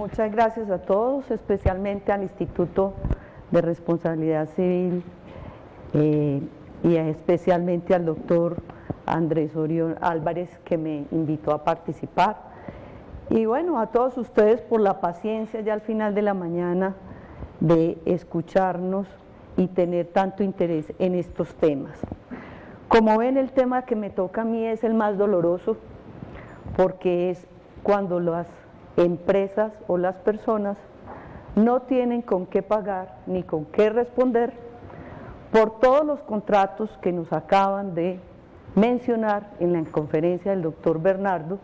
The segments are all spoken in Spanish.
muchas gracias a todos, especialmente al Instituto de Responsabilidad Civil y especialmente al doctor Andrés Orión Álvarez, que me invitó a participar. Y bueno, a todos ustedes por la paciencia ya al final de la mañana de escucharnos y tener tanto interés en estos temas. Como ven, el tema que me toca a mí es el más doloroso, porque es cuando las empresas o las personas no tienen con qué pagar ni con qué responder por todos los contratos que nos acaban de mencionar en la conferencia del doctor Bernardo,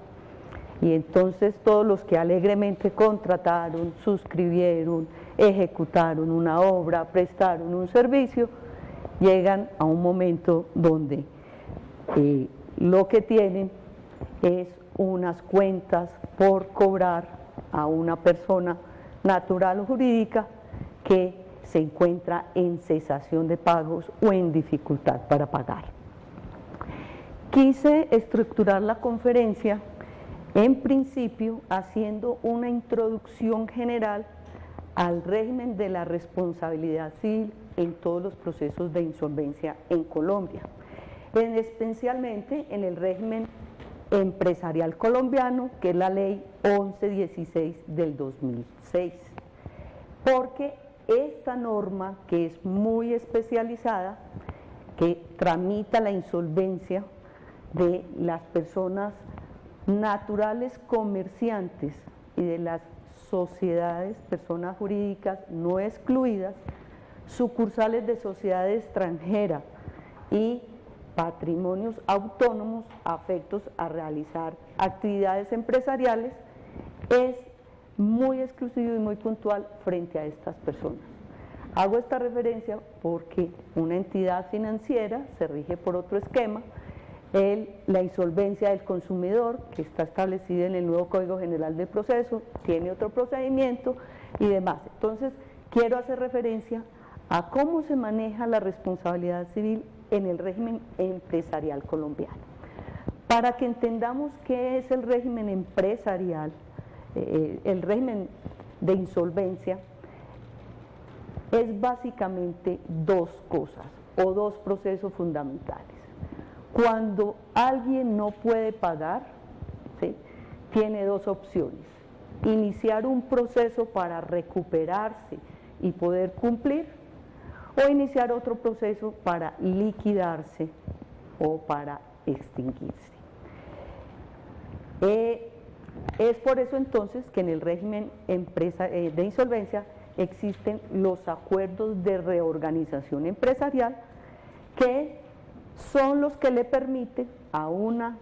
y entonces todos los que alegremente contrataron, suscribieron, ejecutaron una obra, prestaron un servicio, llegan a un momento donde lo que tienen es unas cuentas por cobrar a una persona natural o jurídica que se encuentra en cesación de pagos o en dificultad para pagar. Quise estructurar la conferencia en principio haciendo una introducción general al régimen de la responsabilidad civil en todos los procesos de insolvencia en Colombia, especialmente en el régimen empresarial colombiano, que es la ley 1116 del 2006, porque esta norma, que es muy especializada, que tramita la insolvencia de las personas naturales comerciantes y de las sociedades, personas jurídicas no excluidas, sucursales de sociedad extranjera y patrimonios autónomos afectos a realizar actividades empresariales, es muy exclusivo y muy puntual frente a estas personas. Hago esta referencia porque una entidad financiera se rige por otro esquema, la insolvencia del consumidor, que está establecida en el nuevo Código General del Proceso, tiene otro procedimiento y demás. Entonces, quiero hacer referencia a cómo se maneja la responsabilidad civil en el régimen empresarial colombiano. Para que entendamos qué es el régimen empresarial, el régimen de insolvencia, es básicamente dos cosas o dos procesos fundamentales. Cuando alguien no puede pagar, ¿sí?, tiene dos opciones: iniciar un proceso para recuperarse y poder cumplir, o iniciar otro proceso para liquidarse o para extinguirse. Es por eso entonces que en el régimen de insolvencia existen los acuerdos de reorganización empresarial, que son los que le permiten a una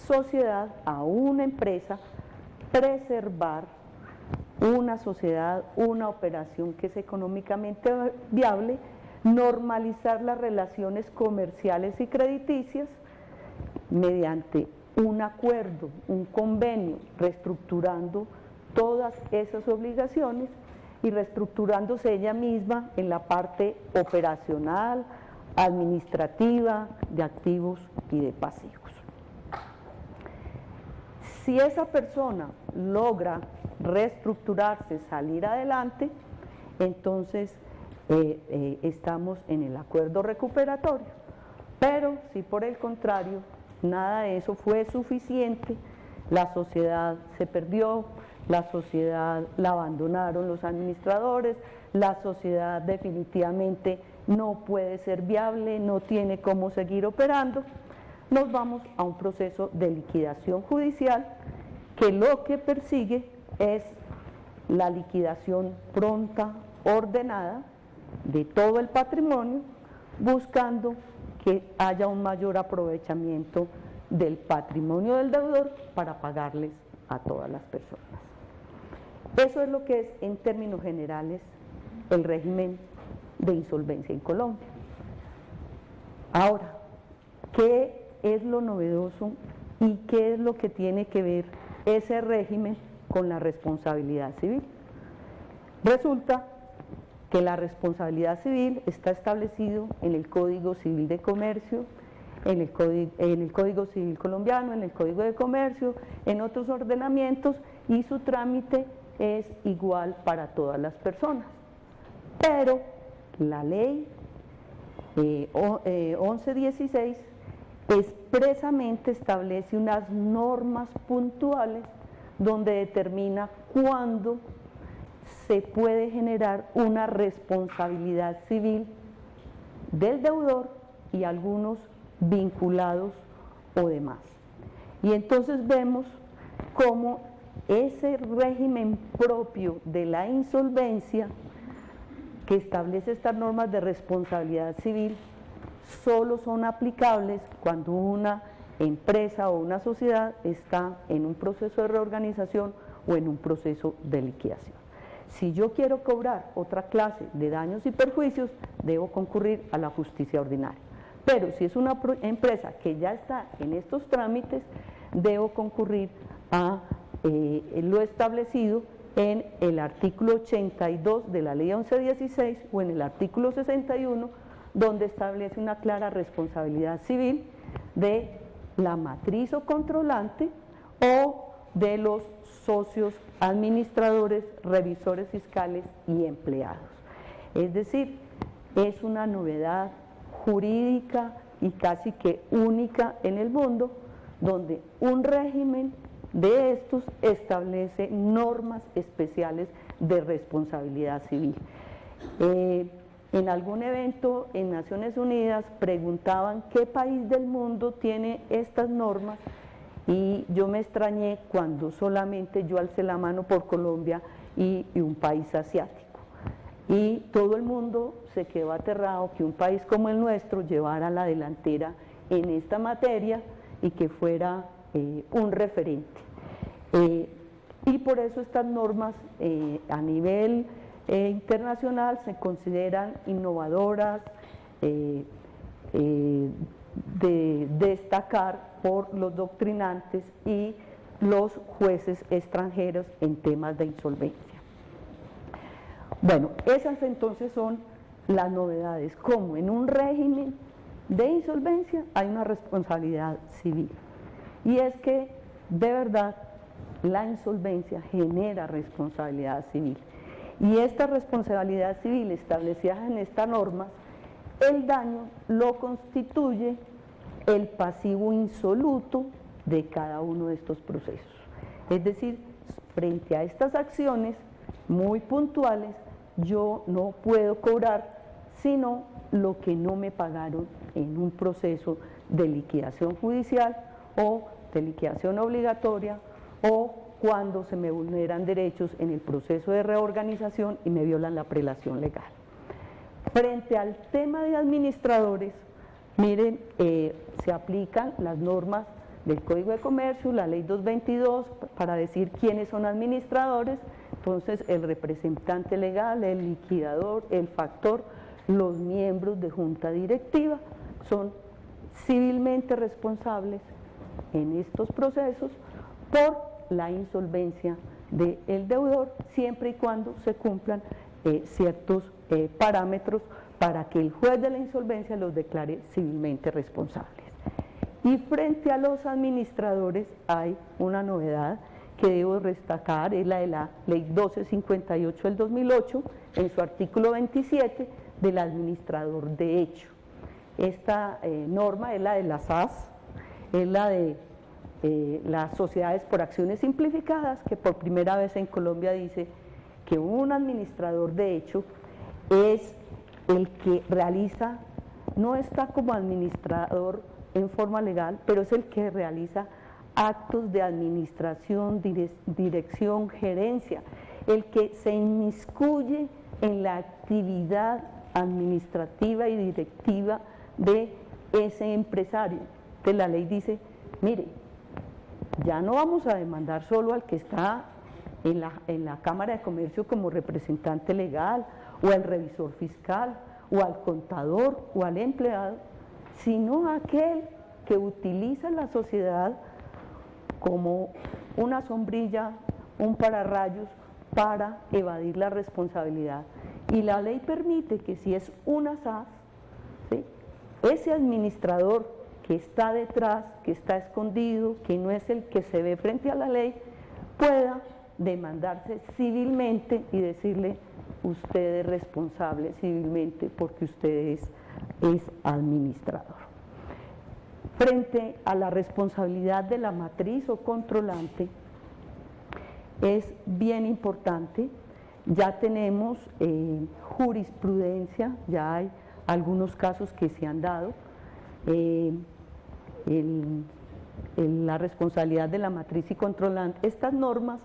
sociedad, a una empresa, preservar una sociedad, una operación que es económicamente viable, normalizar las relaciones comerciales y crediticias mediante un acuerdo, un convenio, reestructurando todas esas obligaciones y reestructurándose ella misma en la parte operacional, administrativa, de activos y de pasivos. Si esa persona logra reestructurarse, salir adelante, entonces estamos en el acuerdo recuperatorio. Pero si por el contrario nada de eso fue suficiente, la sociedad se perdió, la sociedad la abandonaron los administradores, la sociedad definitivamente no puede ser viable, no tiene cómo seguir operando, nos vamos a un proceso de liquidación judicial que lo que persigue es la liquidación pronta, ordenada de todo el patrimonio, buscando que haya un mayor aprovechamiento del patrimonio del deudor para pagarles a todas las personas. Eso es lo que es, en términos generales, el régimen de insolvencia en Colombia. Ahora, ¿qué es lo novedoso y qué es lo que tiene que ver ese régimen con la responsabilidad civil? Resulta que la responsabilidad civil está establecido en el Código Civil de Comercio, en el Código Civil colombiano, en el Código de Comercio, en otros ordenamientos, y su trámite es igual para todas las personas. Pero la ley 1116 expresamente establece unas normas puntuales donde determina cuándo se puede generar una responsabilidad civil del deudor y algunos vinculados o demás. Y entonces vemos cómo ese régimen propio de la insolvencia que establece estas normas de responsabilidad civil solo son aplicables cuando una empresa o una sociedad está en un proceso de reorganización o en un proceso de liquidación. Si yo quiero cobrar otra clase de daños y perjuicios, debo concurrir a la justicia ordinaria. Pero si es una empresa que ya está en estos trámites, debo concurrir a lo establecido en el artículo 82 de la ley 1116 o en el artículo 61, donde establece una clara responsabilidad civil de la matriz o controlante o de los socios administradores, revisores fiscales y empleados. Es decir, es una novedad jurídica y casi que única en el mundo, donde un régimen de estos establece normas especiales de responsabilidad civil. En algún evento en Naciones Unidas preguntaban qué país del mundo tiene estas normas y yo me extrañé cuando solamente yo alcé la mano por Colombia y un país asiático. Y todo el mundo se quedó aterrado que un país como el nuestro llevara la delantera en esta materia y que fuera un referente. Y por eso estas normas a nivel internacional se consideran innovadoras, de destacar por los doctrinantes y los jueces extranjeros en temas de insolvencia. Bueno, esas entonces son las novedades, como en un régimen de insolvencia hay una responsabilidad civil. Y es que, de verdad, la insolvencia genera responsabilidad civil. Y esta responsabilidad civil establecida en estas normas, el daño lo constituye el pasivo insoluto de cada uno de estos procesos. Es decir, frente a estas acciones muy puntuales, yo no puedo cobrar sino lo que no me pagaron en un proceso de liquidación judicial o de liquidación obligatoria o cuando se me vulneran derechos en el proceso de reorganización y me violan la prelación legal. Frente al tema de administradores, miren, se aplican las normas del Código de Comercio, la Ley 222, para decir quiénes son administradores. Entonces, el representante legal, el liquidador, el factor, los miembros de junta directiva son civilmente responsables en estos procesos por la insolvencia del deudor, siempre y cuando se cumplan ciertos parámetros para que el juez de la insolvencia los declare civilmente responsables. Y frente a los administradores hay una novedad que debo destacar, es la de la Ley 1258 del 2008, en su artículo 27, del administrador de hecho. Esta norma es la de las SAS, es la de las sociedades por acciones simplificadas, que por primera vez en Colombia dice que un administrador de hecho es el que realiza, no está como administrador en forma legal, pero es el que realiza actos de administración, dirección, gerencia, el que se inmiscuye en la actividad administrativa y directiva de ese empresario. Entonces la ley dice, mire, ya no vamos a demandar solo al que está en la Cámara de Comercio como representante legal, o al revisor fiscal, o al contador, o al empleado, sino a aquel que utiliza la sociedad como una sombrilla, un pararrayos para evadir la responsabilidad. Y la ley permite que si es una SAS, ¿sí?, ese administrador que está detrás, que está escondido, que no es el que se ve frente a la ley, pueda demandarse civilmente y decirle: usted es responsable civilmente porque usted es administrador. Frente a la responsabilidad de la matriz o controlante, es bien importante, ya tenemos jurisprudencia, ya hay algunos casos que se han dado, la responsabilidad de la matriz y controlante. Estas normas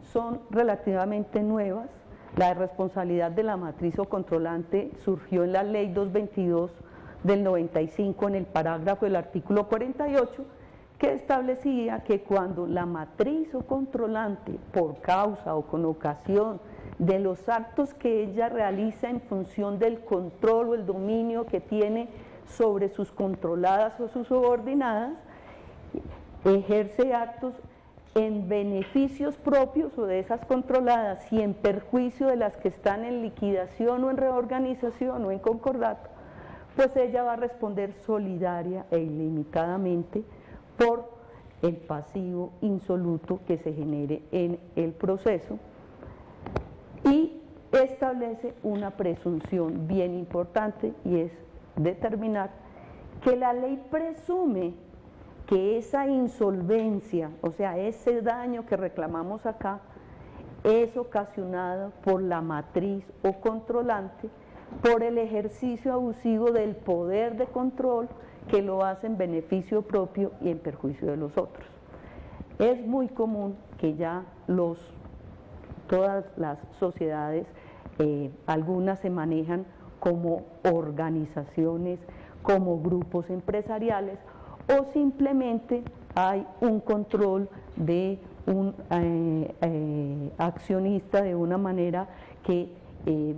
son relativamente nuevas. La responsabilidad de la matriz o controlante surgió en la Ley 222 del 95 en el parágrafo del artículo 48, que establecía que cuando la matriz o controlante, por causa o con ocasión de los actos que ella realiza en función del control o el dominio que tiene sobre sus controladas o sus subordinadas, ejerce actos en beneficios propios o de esas controladas y en perjuicio de las que están en liquidación o en reorganización o en concordato, pues ella va a responder solidaria e ilimitadamente por el pasivo insoluto que se genere en el proceso, y establece una presunción bien importante, y es determinar que la ley presume que esa insolvencia, o sea, ese daño que reclamamos acá, es ocasionado por la matriz o controlante, por el ejercicio abusivo del poder de control que lo hace en beneficio propio y en perjuicio de los otros. Es muy común que ya todas las sociedades, algunas se manejan como organizaciones, como grupos empresariales, o simplemente hay un control de un accionista de una manera que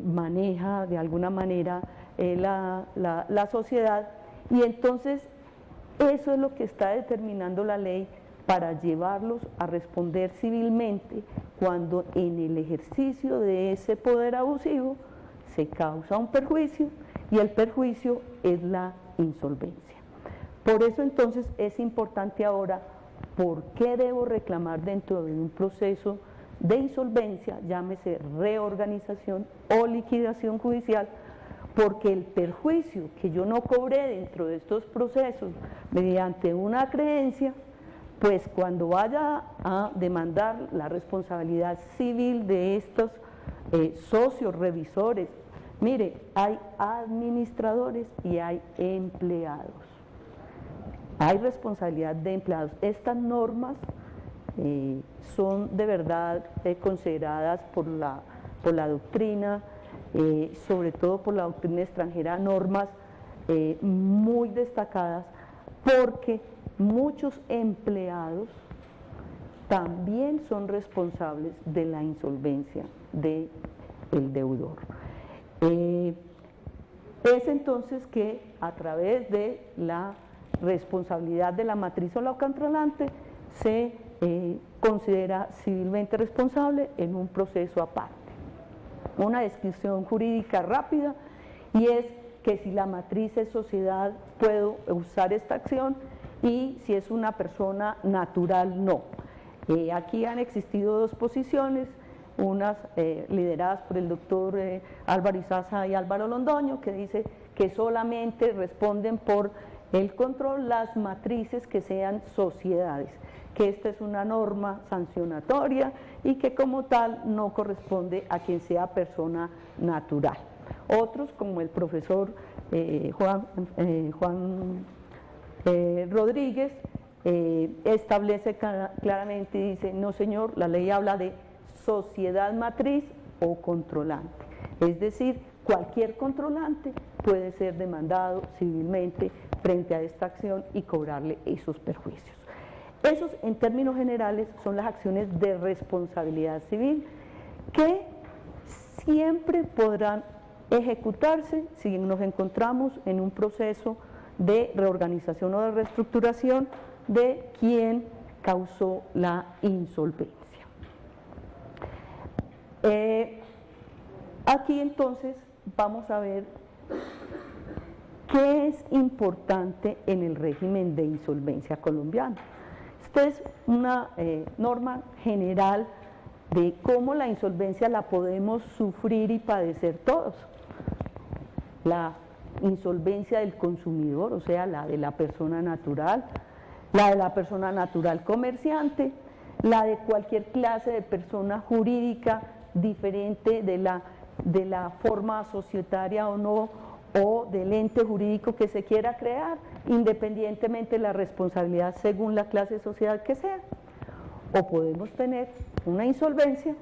maneja de alguna manera la sociedad, y entonces eso es lo que está determinando la ley para llevarlos a responder civilmente cuando en el ejercicio de ese poder abusivo se causa un perjuicio, y el perjuicio es la insolvencia. Por eso entonces es importante ahora, ¿por qué debo reclamar dentro de un proceso de insolvencia, llámese reorganización o liquidación judicial? Porque el perjuicio que yo no cobré dentro de estos procesos mediante una creencia, pues cuando vaya a demandar la responsabilidad civil de estos socios, revisores, mire, hay administradores y hay empleados. Hay responsabilidad de empleados. Estas normas son de verdad consideradas por la doctrina, sobre todo por la doctrina extranjera, normas muy destacadas, porque muchos empleados también son responsables de la insolvencia del deudor. Es entonces que a través de la responsabilidad de la matriz o la controlante se considera civilmente responsable en un proceso aparte. Una descripción jurídica rápida, y es que si la matriz es sociedad puedo usar esta acción, y si es una persona natural no. Aquí han existido dos posiciones, unas lideradas por el doctor Álvaro Izaza y Álvaro Londoño, que dice que solamente responden por el control las matrices que sean sociedades, que esta es una norma sancionatoria y que como tal no corresponde a quien sea persona natural. Otros, como el profesor Juan Rodríguez, establece claramente y dice: no señor, la ley habla de sociedad matriz o controlante, es decir, cualquier controlante puede ser demandado civilmente frente a esta acción y cobrarle esos perjuicios. Esos, en términos generales, son las acciones de responsabilidad civil que siempre podrán ejecutarse si nos encontramos en un proceso de reorganización o de reestructuración de quien causó la insolvencia. Aquí entonces vamos a ver qué es importante en el régimen de insolvencia colombiano. Esta es una norma general de cómo la insolvencia la podemos sufrir y padecer todos. La insolvencia del consumidor, o sea, la de la persona natural, la de la persona natural comerciante, la de cualquier clase de persona jurídica diferente de la forma societaria o no, o del ente jurídico que se quiera crear, independientemente de la responsabilidad según la clase social que sea. O podemos tener una insolvencia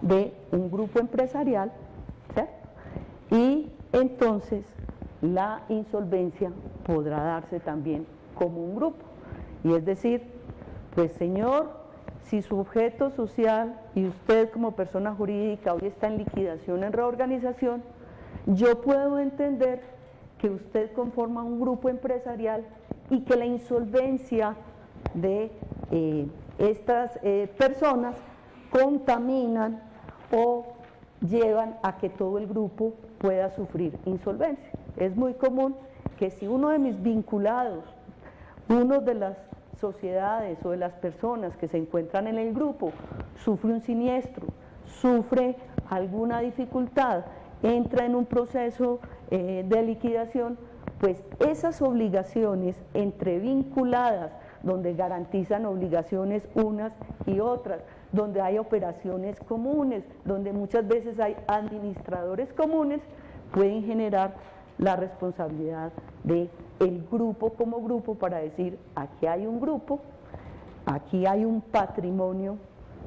de un grupo empresarial, ¿cierto? Y entonces la insolvencia podrá darse también como un grupo. Y es decir, pues señor, si su objeto social y usted como persona jurídica hoy está en liquidación, en reorganización, yo puedo entender que usted conforma un grupo empresarial y que la insolvencia de estas personas contaminan o llevan a que todo el grupo pueda sufrir insolvencia. Es muy común que si uno de mis vinculados, uno de las sociedades o de las personas que se encuentran en el grupo sufre un siniestro, sufre alguna dificultad, entra en un proceso de liquidación, pues esas obligaciones entre vinculadas, donde garantizan obligaciones unas y otras, donde hay operaciones comunes, donde muchas veces hay administradores comunes, pueden generar la responsabilidad del grupo como grupo para decir, aquí hay un grupo, aquí hay un patrimonio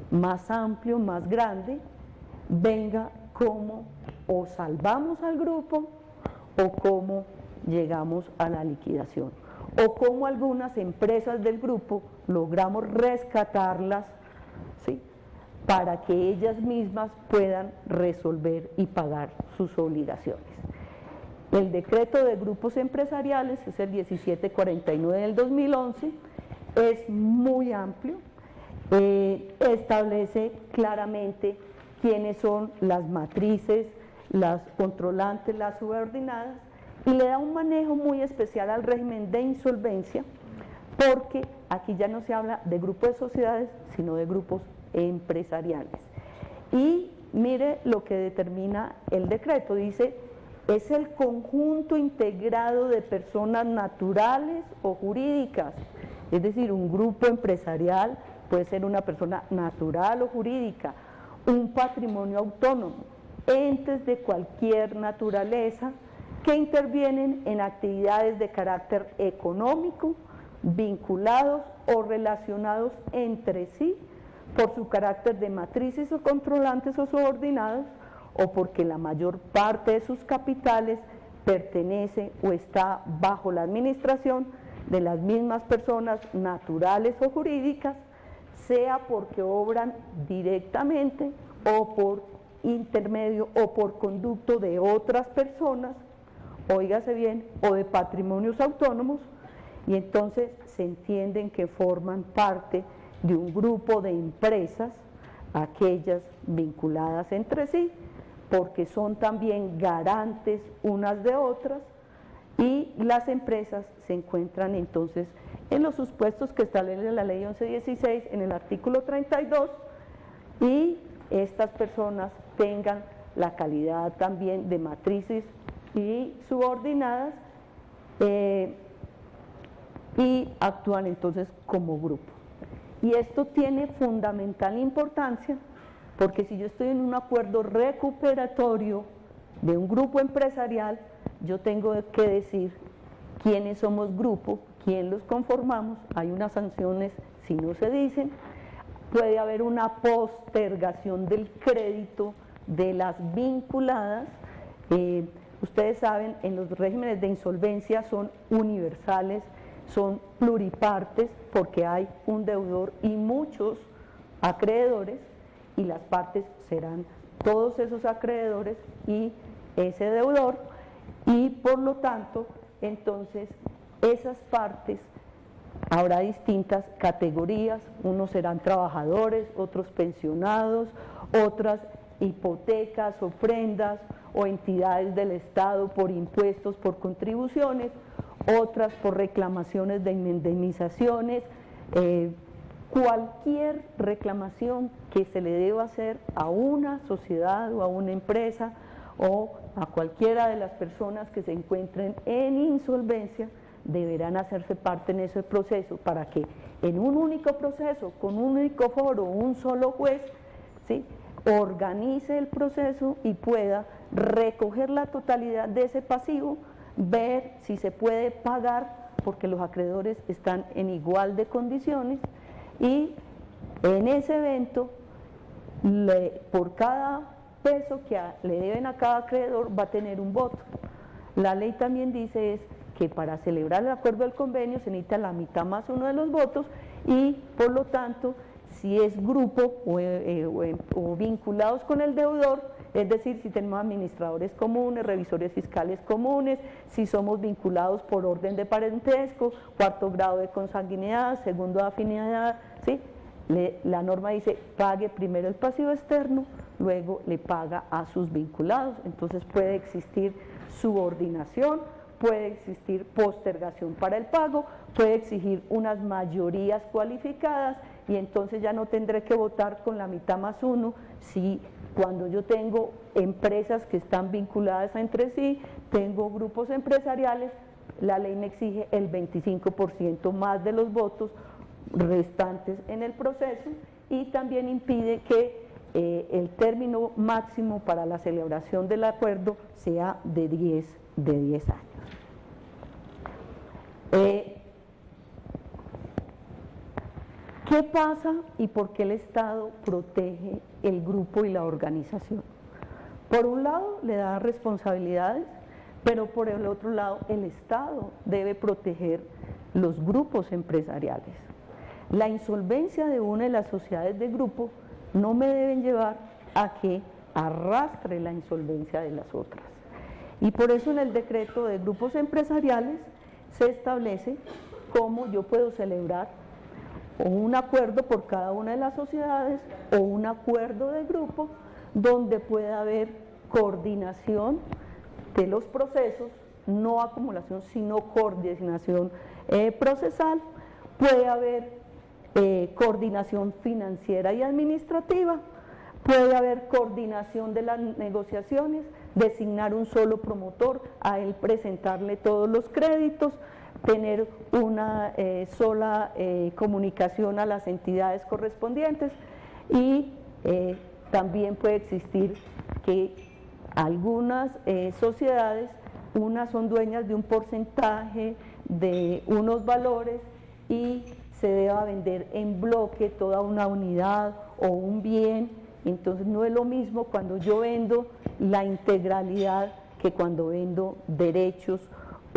más amplio, más grande, venga cómo o salvamos al grupo o cómo llegamos a la liquidación, o cómo algunas empresas del grupo logramos rescatarlas, ¿sí?, para que ellas mismas puedan resolver y pagar sus obligaciones. El decreto de grupos empresariales es el 1749 del 2011, es muy amplio, establece claramente quiénes son las matrices, las controlantes, las subordinadas, y le da un manejo muy especial al régimen de insolvencia, porque aquí ya no se habla de grupos de sociedades, sino de grupos empresariales. Y mire lo que determina el decreto, dice, es el conjunto integrado de personas naturales o jurídicas, es decir, un grupo empresarial puede ser una persona natural o jurídica, un patrimonio autónomo, entes de cualquier naturaleza que intervienen en actividades de carácter económico, vinculados o relacionados entre sí por su carácter de matrices o controlantes o subordinados, o porque la mayor parte de sus capitales pertenece o está bajo la administración de las mismas personas naturales o jurídicas, sea porque obran directamente o por intermedio o por conducto de otras personas, óigase bien, o de patrimonios autónomos, y entonces se entienden que forman parte de un grupo de empresas, aquellas vinculadas entre sí, porque son también garantes unas de otras, y las empresas se encuentran entonces en los supuestos que establece la ley 1116 en el artículo 32, y estas personas tengan la calidad también de matrices y subordinadas y actúan entonces como grupo. Y esto tiene fundamental importancia porque si yo estoy en un acuerdo recuperatorio de un grupo empresarial, yo tengo que decir quiénes somos grupo, quién los conformamos, hay unas sanciones si no se dicen, puede haber una postergación del crédito de las vinculadas. Ustedes saben, en los regímenes de insolvencia son universales, son pluripartes porque hay un deudor y muchos acreedores, y las partes serán todos esos acreedores y ese deudor, y por lo tanto entonces esas partes habrá distintas categorías, unos serán trabajadores, otros pensionados, otras hipotecas, ofrendas o entidades del Estado por impuestos, por contribuciones, otras por reclamaciones de indemnizaciones, cualquier reclamación que se le deba hacer a una sociedad o a una empresa o a cualquiera de las personas que se encuentren en insolvencia, deberán hacerse parte en ese proceso para que en un único proceso, con un único foro, un solo juez, ¿sí?, organice el proceso y pueda recoger la totalidad de ese pasivo, ver si se puede pagar, porque los acreedores están en igual de condiciones, y en ese evento, por cada peso que le deben a cada acreedor va a tener un voto. La ley también dice que para celebrar el acuerdo del convenio se necesita la mitad más uno de los votos y por lo tanto si es grupo o vinculados con el deudor, es decir, si tenemos administradores comunes, revisores fiscales comunes, si somos vinculados por orden de parentesco, cuarto grado de consanguinidad, segundo de afinidad, ¿sí?, la norma dice pague primero el pasivo externo, luego le paga a sus vinculados. Entonces puede existir subordinación, puede existir postergación para el pago, puede exigir unas mayorías cualificadas y entonces ya no tendré que votar con la mitad más uno si cuando yo tengo empresas que están vinculadas entre sí, tengo grupos empresariales, la ley me exige el 25% más de los votos restantes en el proceso y también impide que el término máximo para la celebración del acuerdo sea de 10 años. ¿Qué pasa y por qué el Estado protege el grupo y la organización? Por un lado le da responsabilidades, pero por el otro lado el Estado debe proteger los grupos empresariales. La insolvencia de una de las sociedades de grupo no me deben llevar a que arrastre la insolvencia de las otras. Y por eso en el decreto de grupos empresariales se establece cómo yo puedo celebrar o un acuerdo por cada una de las sociedades o un acuerdo de grupo donde pueda haber coordinación de los procesos, no acumulación, sino coordinación procesal, puede haber coordinación financiera y administrativa, puede haber coordinación de las negociaciones, designar un solo promotor, a él presentarle todos los créditos, tener una sola comunicación a las entidades correspondientes y también puede existir que algunas sociedades, unas son dueñas de un porcentaje de unos valores y se deba vender en bloque toda una unidad o un bien, entonces no es lo mismo cuando yo vendo la integralidad que cuando vendo derechos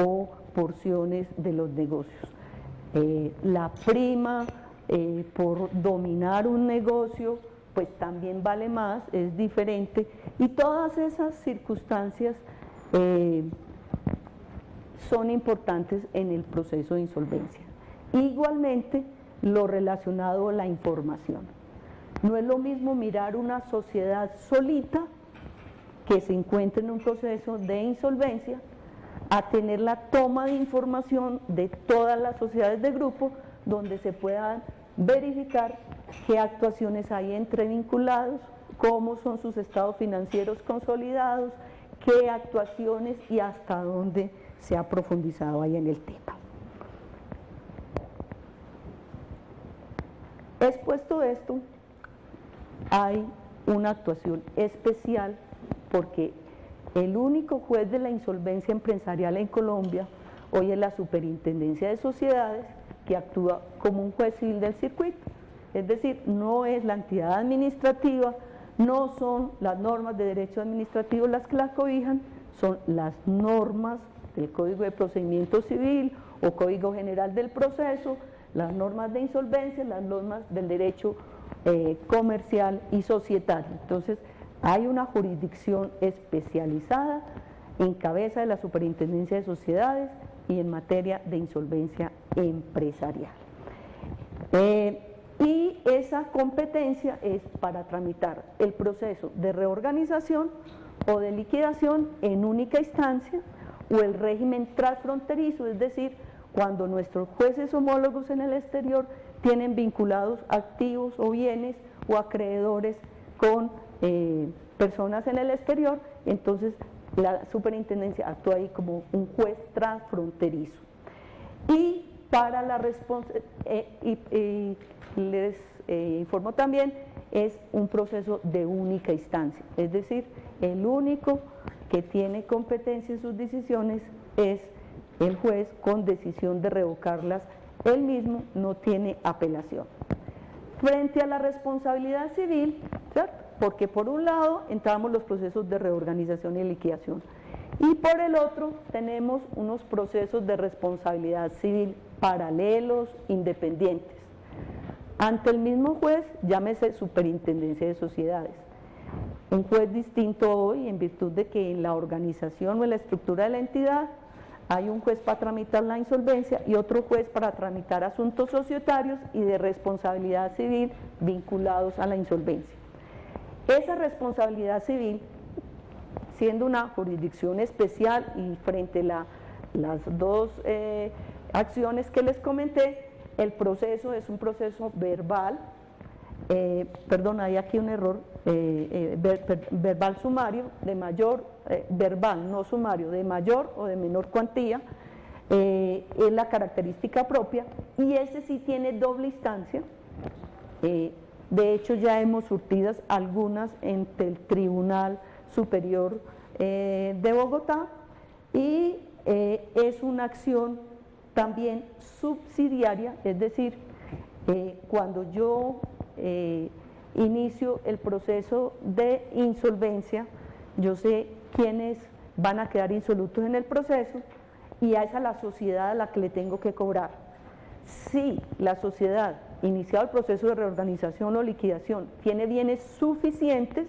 o porciones de los negocios. La prima por dominar un negocio pues también vale más, es diferente y todas esas circunstancias son importantes en el proceso de insolvencia. Igualmente lo relacionado a la información. No es lo mismo mirar una sociedad solita que se encuentra en un proceso de insolvencia a tener la toma de información de todas las sociedades de grupo donde se puedan verificar qué actuaciones hay entre vinculados, cómo son sus estados financieros consolidados, qué actuaciones y hasta dónde se ha profundizado ahí en el tema. Expuesto esto, hay una actuación especial porque el único juez de la insolvencia empresarial en Colombia hoy es la Superintendencia de Sociedades, que actúa como un juez civil del circuito, es decir, no es la entidad administrativa, no son las normas de derecho administrativo las que la cobijan, son las normas del Código de Procedimiento Civil o Código General del Proceso, las normas de insolvencia, las normas del derecho comercial y societario. Entonces, hay una jurisdicción especializada en cabeza de la Superintendencia de Sociedades y en materia de insolvencia empresarial. Y esa competencia es para tramitar el proceso de reorganización o de liquidación en única instancia o el régimen transfronterizo, es decir, cuando nuestros jueces homólogos en el exterior tienen vinculados activos o bienes o acreedores con personas en el exterior, entonces la superintendencia actúa ahí como un juez transfronterizo. Y para la les informo también, es un proceso de única instancia, es decir, el único que tiene competencia en sus decisiones es el juez, con decisión de revocarlas, él mismo no tiene apelación. Frente a la responsabilidad civil, ¿cierto? Porque por un lado entramos los procesos de reorganización y liquidación, y por el otro tenemos unos procesos de responsabilidad civil paralelos, independientes, ante el mismo juez, llámese Superintendencia de Sociedades. Un juez distinto hoy, en virtud de que en la organización o en la estructura de la entidad hay un juez para tramitar la insolvencia y otro juez para tramitar asuntos societarios y de responsabilidad civil vinculados a la insolvencia. Esa responsabilidad civil, siendo una jurisdicción especial y frente a las dos acciones que les comenté, el proceso es un proceso verbal, perdón, hay aquí un error, verbal sumario, de mayor, verbal, no sumario, de mayor o de menor cuantía, es la característica propia, y ese sí tiene doble instancia. De hecho ya hemos surtidas algunas entre el Tribunal Superior de Bogotá, y es una acción también subsidiaria, es decir, cuando yo inicio el proceso de insolvencia, yo sé quiénes van a quedar insolutos en el proceso y es a la sociedad a la que le tengo que cobrar. Si la sociedad, iniciado el proceso de reorganización o liquidación, tiene bienes suficientes,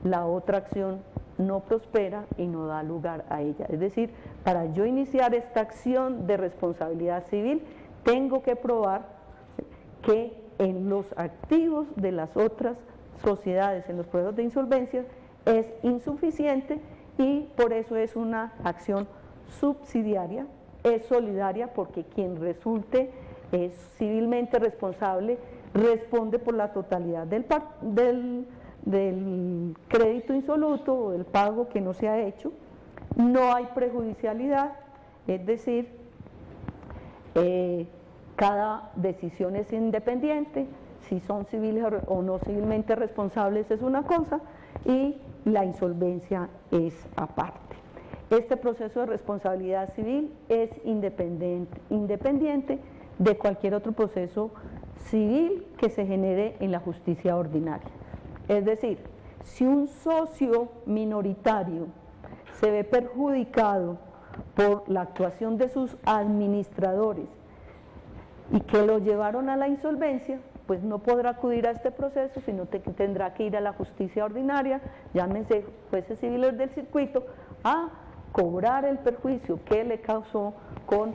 la otra acción no prospera y no da lugar a ella. Es decir, para yo iniciar esta acción de responsabilidad civil, tengo que probar que en los activos de las otras sociedades, en los procesos de insolvencia, es insuficiente, y por eso es una acción subsidiaria, es solidaria, porque quien resulte civilmente responsable responde por la totalidad del crédito insoluto o del pago que no se ha hecho. No hay prejudicialidad, es decir, cada decisión es independiente, si son civiles o no civilmente responsables es una cosa, y la insolvencia es aparte. Este proceso de responsabilidad civil es independiente de cualquier otro proceso civil que se genere en la justicia ordinaria. Es decir, si un socio minoritario se ve perjudicado por la actuación de sus administradores y que lo llevaron a la insolvencia, pues no podrá acudir a este proceso, sino que tendrá que ir a la justicia ordinaria, llámense jueces civiles del circuito, a cobrar el perjuicio que le causó con,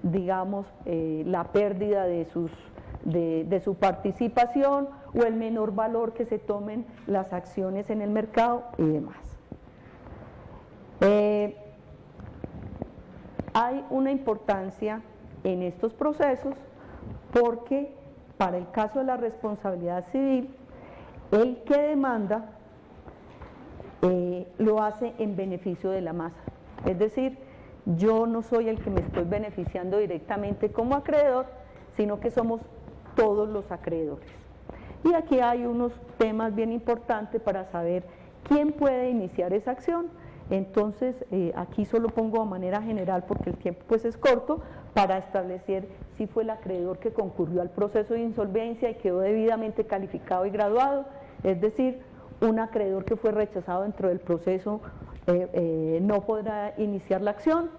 digamos, la pérdida de su participación o el menor valor que se tomen las acciones en el mercado y demás. Hay una importancia en estos procesos porque para el caso de la responsabilidad civil, el que demanda lo hace en beneficio de la masa. Es decir, yo no soy el que me estoy beneficiando directamente como acreedor, sino que somos todos los acreedores. Y aquí hay unos temas bien importantes para saber quién puede iniciar esa acción. Entonces, aquí solo pongo de manera general, porque el tiempo pues es corto, para establecer si fue el acreedor que concurrió al proceso de insolvencia y quedó debidamente calificado y graduado, es decir, un acreedor que fue rechazado dentro del proceso no podrá iniciar la acción,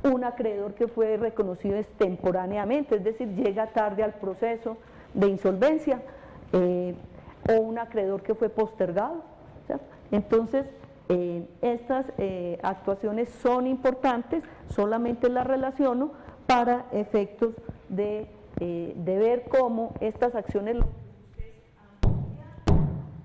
un acreedor que fue reconocido extemporáneamente, es decir, llega tarde al proceso de insolvencia, o un acreedor que fue postergado, ¿cierto? Entonces, estas actuaciones son importantes, solamente las relaciono para efectos de ver cómo estas acciones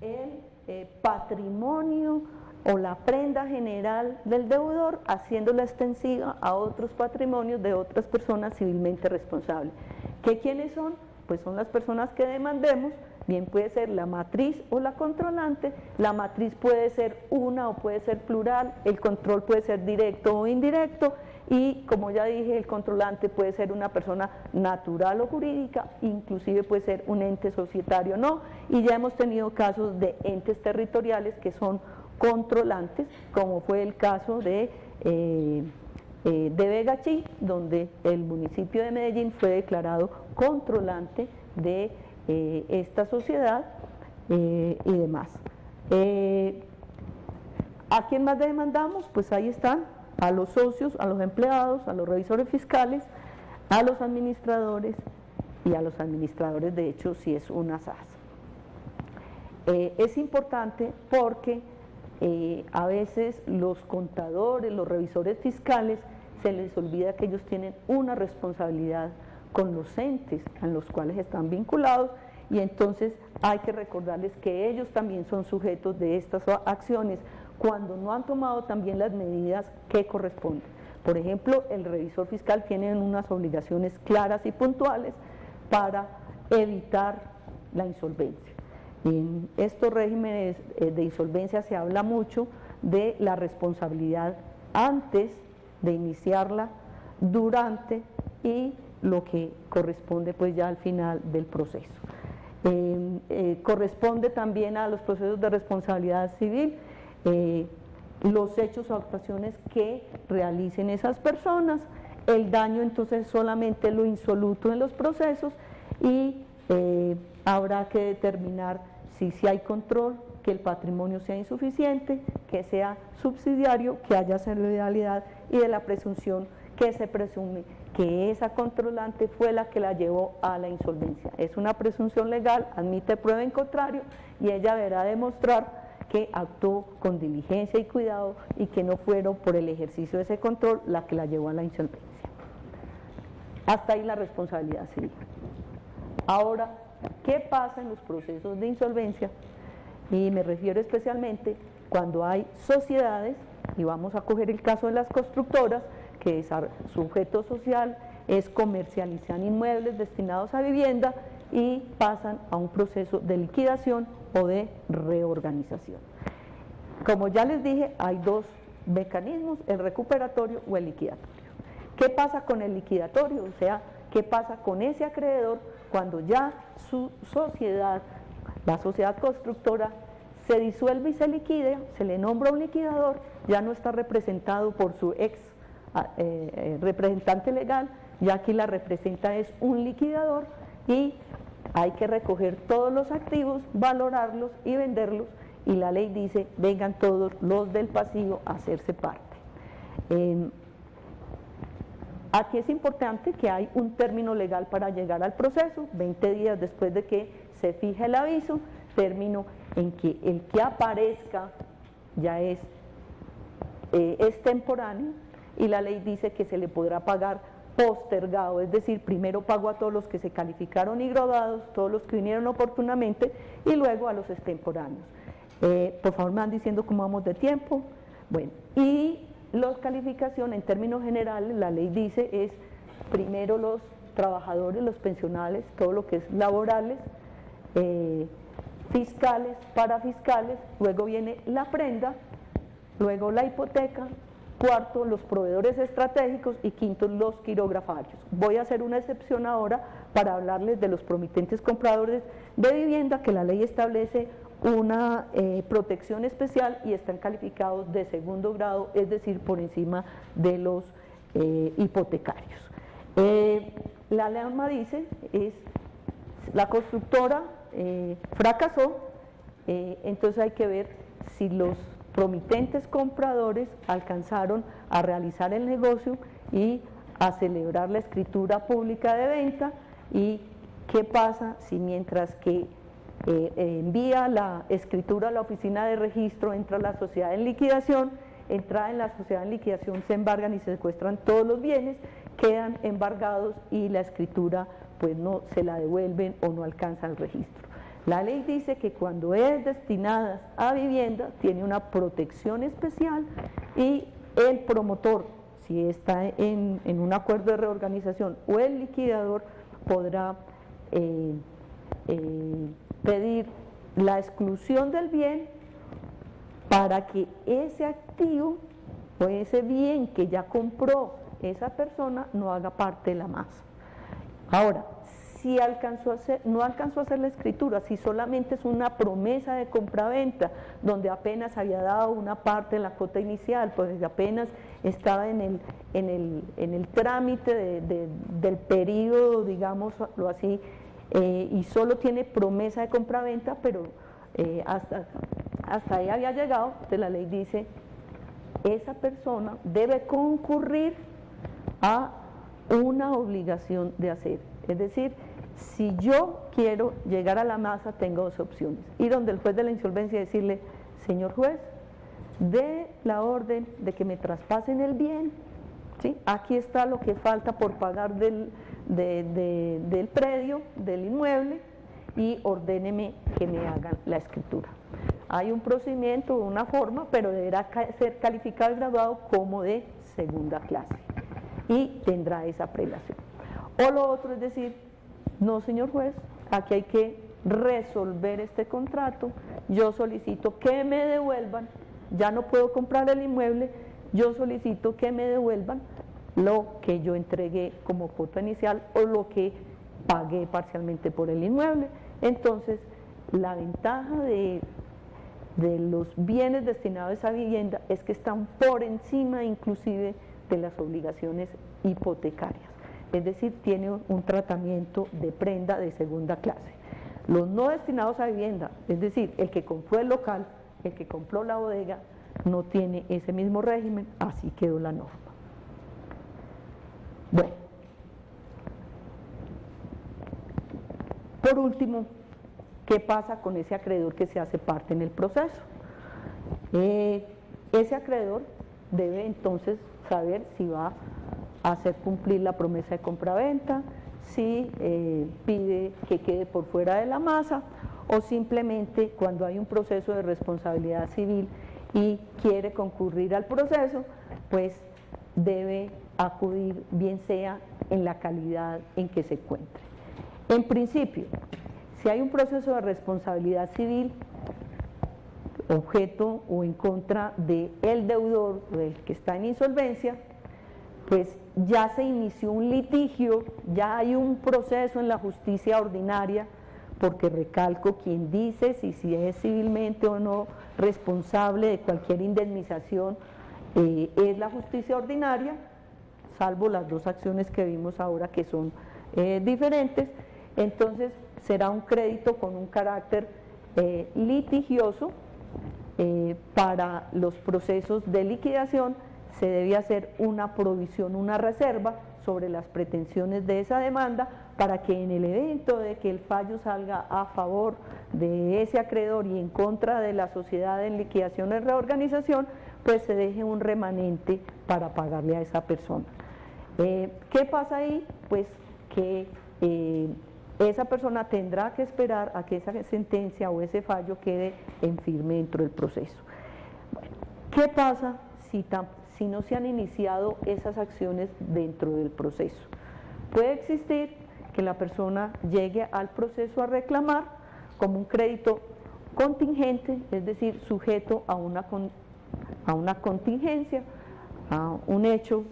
el patrimonio o la prenda general del deudor, haciéndola extensiva a otros patrimonios de otras personas civilmente responsables. ¿Qué quiénes son? Pues son las personas que demandemos, bien puede ser la matriz o la controlante. La matriz puede ser una o puede ser plural, el control puede ser directo o indirecto, y como ya dije, el controlante puede ser una persona natural o jurídica, inclusive puede ser un ente societario, no, y ya hemos tenido casos de entes territoriales que son controlantes, como fue el caso de Vegachí, donde el municipio de Medellín fue declarado controlante de esta sociedad y demás. ¿A quién más demandamos? Pues ahí están, a los socios, a los empleados, a los revisores fiscales, a los administradores y a los administradores de hecho si es una SAS. Es importante porque a veces los contadores, los revisores fiscales, se les olvida que ellos tienen una responsabilidad con los entes a los cuales están vinculados, y entonces hay que recordarles que ellos también son sujetos de estas acciones cuando no han tomado también las medidas que corresponden. Por ejemplo, el revisor fiscal tiene unas obligaciones claras y puntuales para evitar la insolvencia. En estos regímenes de insolvencia se habla mucho de la responsabilidad antes de iniciarla, durante y lo que corresponde pues ya al final del proceso. Corresponde también a los procesos de responsabilidad civil los hechos o actuaciones que realicen esas personas, el daño entonces solamente lo insoluto en los procesos, y habrá que determinar si hay control, que el patrimonio sea insuficiente, que sea subsidiario, que haya solidaridad, y de la presunción que se presume que esa controlante fue la que la llevó a la insolvencia. Es una presunción legal, admite prueba en contrario, y ella deberá demostrar que actuó con diligencia y cuidado y que no fueron por el ejercicio de ese control la que la llevó a la insolvencia. Hasta ahí la responsabilidad civil. Ahora, ¿qué pasa en los procesos de insolvencia? Y me refiero especialmente cuando hay sociedades, y vamos a coger el caso de las constructoras, que su objeto social es comercializar inmuebles destinados a vivienda y pasan a un proceso de liquidación o de reorganización. Como ya les dije, hay dos mecanismos, el recuperatorio o el liquidatorio. ¿Qué pasa con el liquidatorio? O sea, ¿qué pasa con ese acreedor cuando ya su sociedad, la sociedad constructora, se disuelve y se liquida, se le nombra un liquidador, ya no está representado por su ex representante legal, ya aquí la representa es un liquidador, y hay que recoger todos los activos, valorarlos y venderlos, y la ley dice, vengan todos los del pasivo a hacerse parte. Aquí es importante que hay un término legal para llegar al proceso, 20 días después de que se fije el aviso, término en que el que aparezca ya es temporáneo, y la ley dice que se le podrá pagar postergado, es decir, primero pago a todos los que se calificaron y graduados, todos los que vinieron oportunamente, y luego a los extemporáneos. Por favor, me van diciendo cómo vamos de tiempo. Bueno, y la calificación en términos generales, la ley dice, es primero los trabajadores, los pensionales, todo lo que es laborales, fiscales, parafiscales, luego viene la prenda, luego la hipoteca, cuarto, los proveedores estratégicos, y quinto, los quirografarios. Voy a hacer una excepción ahora para hablarles de los promitentes compradores de vivienda, que la ley establece una protección especial y están calificados de segundo grado, es decir, por encima de los hipotecarios. La norma dice, la constructora fracasó, entonces hay que ver si los promitentes compradores alcanzaron a realizar el negocio y a celebrar la escritura pública de venta, y qué pasa si mientras que envía la escritura a la oficina de registro, entra la sociedad en liquidación, entrada en la sociedad en liquidación se embargan y se secuestran todos los bienes, quedan embargados y la escritura pues no se la devuelven o no alcanza el registro. La ley dice que cuando es destinada a vivienda tiene una protección especial y el promotor, si está en un acuerdo de reorganización, o el liquidador podrá pedir la exclusión del bien para que ese activo o ese bien que ya compró esa persona no haga parte de la masa. Ahora, si no alcanzó a hacer la escritura, si solamente es una promesa de compraventa, donde apenas había dado una parte de la cuota inicial, pues apenas estaba en el trámite del periodo, digámoslo así, y solo tiene promesa de compraventa, pero hasta ahí había llegado, entonces la ley dice, esa persona debe concurrir a una obligación de hacer. Es decir, si yo quiero llegar a la masa, tengo dos opciones: ir donde el juez de la insolvencia y decirle, señor juez, dé la orden de que me traspasen el bien, ¿sí? Aquí está lo que falta por pagar del predio, del inmueble, y ordéneme que me hagan la escritura. Hay un procedimiento, una forma, pero deberá ser calificado y graduado como de segunda clase y tendrá esa prelación. O lo otro es decir, no señor juez, aquí hay que resolver este contrato, yo solicito que me devuelvan, ya no puedo comprar el inmueble, yo solicito que me devuelvan lo que yo entregué como cuota inicial o lo que pagué parcialmente por el inmueble. Entonces, la ventaja de los bienes destinados a vivienda es que están por encima inclusive de las obligaciones hipotecarias. Es decir, tiene un tratamiento de prenda de segunda clase. Los no destinados a vivienda, es decir, el que compró el local, el que compró la bodega, no tiene ese mismo régimen, así quedó la norma. Bueno, por último, ¿qué pasa con ese acreedor que se hace parte en el proceso? Ese acreedor debe entonces saber si va a hacer cumplir la promesa de compraventa, si pide que quede por fuera de la masa, o simplemente cuando hay un proceso de responsabilidad civil y quiere concurrir al proceso, pues debe acudir bien sea en la calidad en que se encuentre. En principio, si hay un proceso de responsabilidad civil objeto o en contra del deudor o del que está en insolvencia, pues ya se inició un litigio, ya hay un proceso en la justicia ordinaria, porque recalco, quien dice si es civilmente o no responsable de cualquier indemnización es la justicia ordinaria, salvo las dos acciones que vimos ahora que son diferentes. Entonces será un crédito con un carácter litigioso. Para los procesos de liquidación se debe hacer una provisión, una reserva sobre las pretensiones de esa demanda, para que en el evento de que el fallo salga a favor de ese acreedor y en contra de la sociedad en liquidación y reorganización, pues se deje un remanente para pagarle a esa persona. ¿Qué pasa ahí? Pues que esa persona tendrá que esperar a que esa sentencia o ese fallo quede en firme dentro del proceso. Bueno, ¿qué pasa si no se han iniciado esas acciones dentro del proceso? Puede existir que la persona llegue al proceso a reclamar como un crédito contingente, es decir, sujeto a una contingencia, a un hecho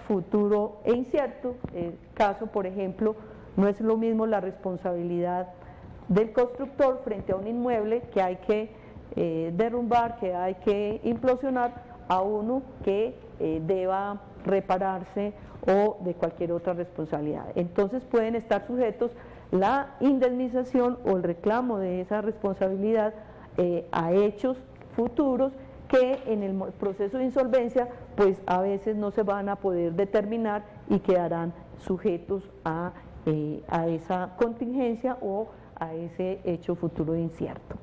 futuro e incierto. El caso, por ejemplo, no es lo mismo la responsabilidad del constructor frente a un inmueble que hay que derrumbar, que hay que implosionar, a uno que deba repararse o de cualquier otra responsabilidad. Entonces pueden estar sujetos la indemnización o el reclamo de esa responsabilidad a hechos futuros que en el proceso de insolvencia pues a veces no se van a poder determinar y quedarán sujetos a esa contingencia o a ese hecho futuro incierto.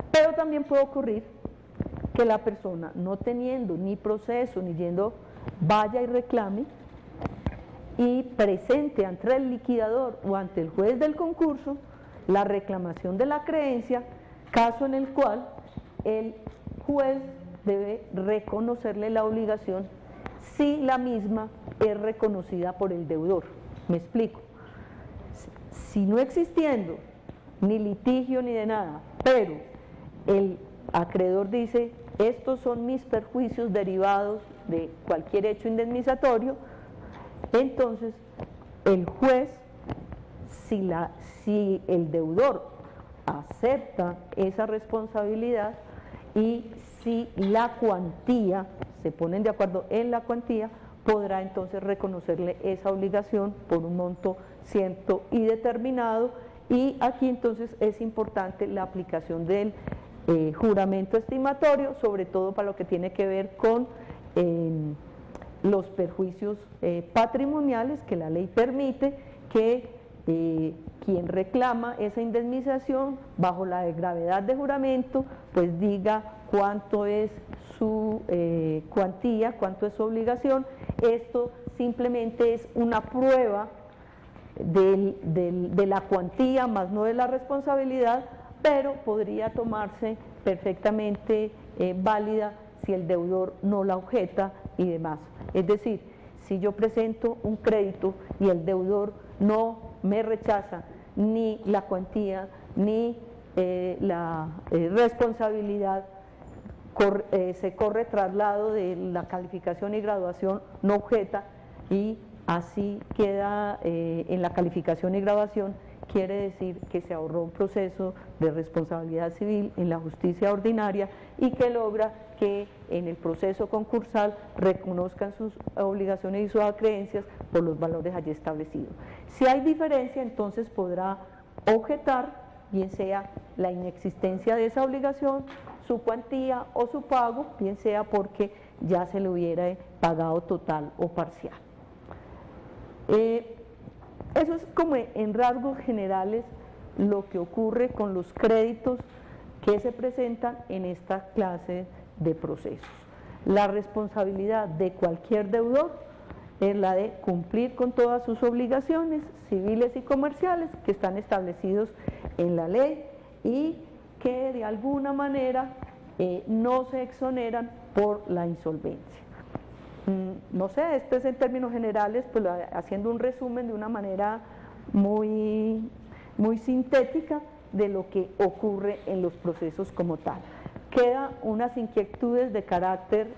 Pero también puede ocurrir que la persona, no teniendo ni proceso ni yendo, vaya y reclame y presente ante el liquidador o ante el juez del concurso la reclamación de la creencia, caso en el cual el juez debe reconocerle la obligación si la misma es reconocida por el deudor. Me explico. Si no existiendo ni litigio ni de nada, pero el acreedor dice, estos son mis perjuicios derivados de cualquier hecho indemnizatorio, entonces el juez, si el deudor acepta esa responsabilidad y si la cuantía, se ponen de acuerdo en la cuantía, podrá entonces reconocerle esa obligación por un monto cierto y determinado. Y aquí entonces es importante la aplicación del juramento estimatorio, sobre todo para lo que tiene que ver con los perjuicios patrimoniales, que la ley permite que quien reclama esa indemnización bajo la gravedad de juramento, pues diga cuánto es su cuantía, cuánto es su obligación. Esto simplemente es una prueba de la cuantía, más no de la responsabilidad, pero podría tomarse perfectamente válida si el deudor no la objeta y demás. Es decir, si yo presento un crédito y el deudor no me rechaza ni la cuantía ni la responsabilidad, se corre traslado de la calificación y graduación no objeta, y así queda en la calificación y graduación. Quiere decir que se ahorró un proceso de responsabilidad civil en la justicia ordinaria y que logra que en el proceso concursal reconozcan sus obligaciones y sus acreencias por los valores allí establecidos. Si hay diferencia, entonces podrá objetar, bien sea la inexistencia de esa obligación, su cuantía o su pago, bien sea porque ya se le hubiera pagado total o parcial. Eso es como en rasgos generales lo que ocurre con los créditos que se presentan en esta clase de procesos. La responsabilidad de cualquier deudor es la de cumplir con todas sus obligaciones civiles y comerciales que están establecidos en la ley y que de alguna manera no se exoneran por la insolvencia. No sé, esto es en términos generales, pues haciendo un resumen de una manera muy sintética de lo que ocurre en los procesos como tal. Quedan unas inquietudes de carácter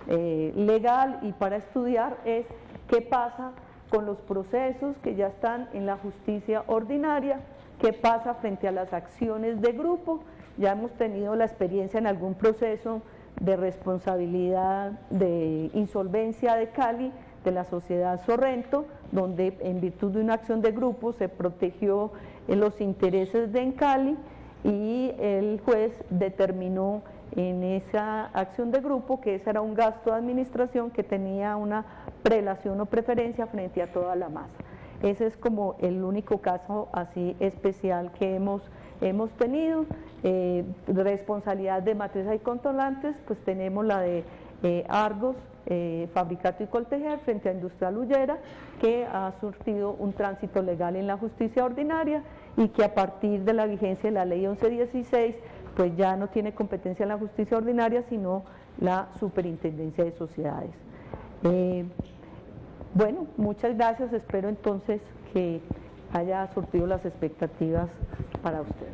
legal y para estudiar es qué pasa con los procesos que ya están en la justicia ordinaria, qué pasa frente a las acciones de grupo. Ya hemos tenido la experiencia en algún proceso de responsabilidad de insolvencia de Cali, de la sociedad Sorrento, donde en virtud de una acción de grupo se protegió los intereses de Encali y el juez determinó en esa acción de grupo que ese era un gasto de administración que tenía una prelación o preferencia frente a toda la masa. Ese es como el único caso así especial que hemos tenido. Responsabilidad de matrices y controlantes, pues tenemos la de Argos, Fabricato y Coltejer frente a Industrial Hullera, que ha surtido un tránsito legal en la justicia ordinaria y que a partir de la vigencia de la ley 1116 pues ya no tiene competencia en la justicia ordinaria sino la superintendencia de sociedades. Bueno, muchas gracias, espero entonces que haya surtido las expectativas para ustedes.